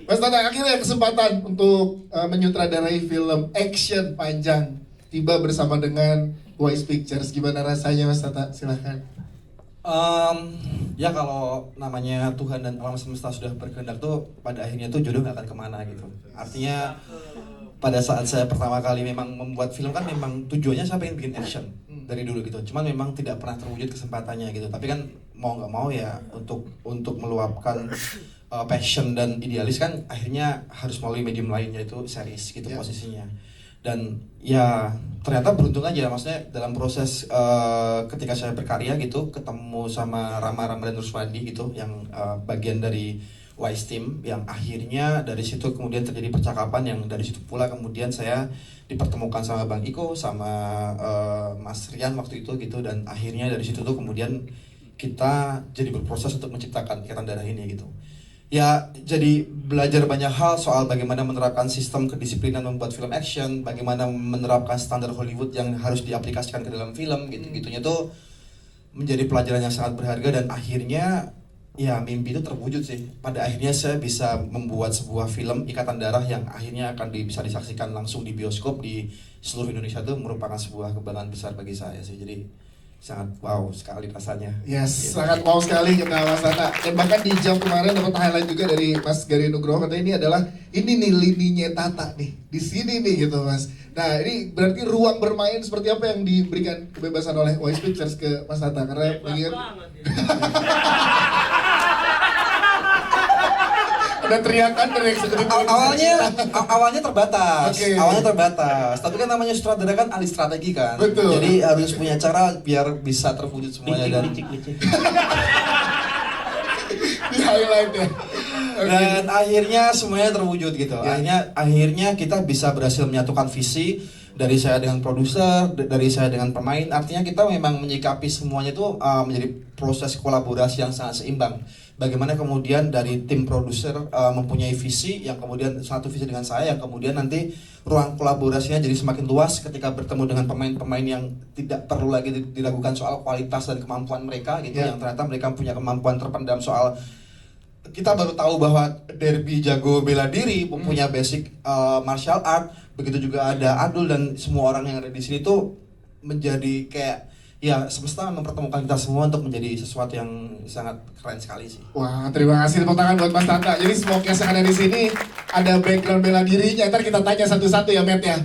Mas Tata, akhirnya kesempatan untuk menyutradarai film action panjang tiba bersama dengan Wise Pictures. Gimana rasanya Mas Tata? Silahkan. Ya kalau namanya Tuhan dan alam semesta sudah berkehendak tuh pada akhirnya tuh jodoh gak akan kemana gitu. Artinya pada saat saya pertama kali memang membuat film kan memang tujuannya saya pengen bikin action dari dulu gitu. Cuman memang tidak pernah terwujud kesempatannya gitu. Tapi kan mau nggak mau ya untuk meluapkan passion dan idealis kan akhirnya harus melalui medium lain yaitu series gitu posisinya. Dan ya ternyata beruntung aja maksudnya dalam proses ketika saya berkarya gitu ketemu sama Rama dan Ruswandi gitu yang bagian dari Wise Team yang akhirnya dari situ kemudian terjadi percakapan yang dari situ pula kemudian saya dipertemukan sama Bang Iko sama Mas Rian waktu itu gitu dan akhirnya dari situ tuh kemudian kita jadi berproses untuk menciptakan Ikatan Darah ini gitu. Ya, jadi belajar banyak hal soal bagaimana menerapkan sistem kedisiplinan membuat film action, bagaimana menerapkan standar Hollywood yang harus diaplikasikan ke dalam film gitu-gitunya tuh menjadi pelajaran yang sangat berharga dan akhirnya ya mimpi itu terwujud sih. Pada akhirnya saya bisa membuat sebuah film Ikatan Darah yang akhirnya akan bisa disaksikan langsung di bioskop di seluruh Indonesia itu merupakan sebuah kebanggaan besar bagi saya sih. Jadi sangat wow sekali rasanya. Yes, sangat wow sekali kita Mas Tata. Dan bahkan di jam kemarin dapat highlight juga dari Mas Gary Nugroho katanya ini nih lininya Tata nih di sini nih gitu Mas. Nah ini berarti ruang bermain seperti apa yang diberikan kebebasan oleh Wise Pictures ke Mas Tata karena mengingat ada teriakan dari eksekutif awalnya terbatas, Oke. awalnya terbatas. Tapi kan namanya sutradara kan ahli strategi kan. Betul. Jadi harus punya cara biar bisa terwujud semuanya dan di highlight ya. Oke. dan akhirnya semuanya terwujud gitu. Akhirnya kita bisa berhasil menyatukan visi dari saya dengan produser, dari saya dengan pemain. Artinya kita memang menyikapi semuanya itu menjadi proses kolaborasi yang sangat seimbang. Bagaimana kemudian dari tim produser mempunyai visi yang kemudian satu visi dengan saya yang kemudian nanti ruang kolaborasinya jadi semakin luas ketika bertemu dengan pemain-pemain yang tidak perlu lagi diragukan soal kualitas dan kemampuan mereka gitu yang ternyata mereka punya kemampuan terpendam soal kita baru tahu bahwa Derby jago bela diri, punya basic martial art, begitu juga ada Adul dan semua orang yang ada di sini tuh menjadi kayak ya semesta mempertemukan kita semua untuk menjadi sesuatu yang sangat keren sekali sih. Wah, terima kasih tepuk tangan buat Mas Tata. Jadi semua yang ada di sini ada background bela dirinya. Ntar kita tanya satu-satu ya, Matt ya.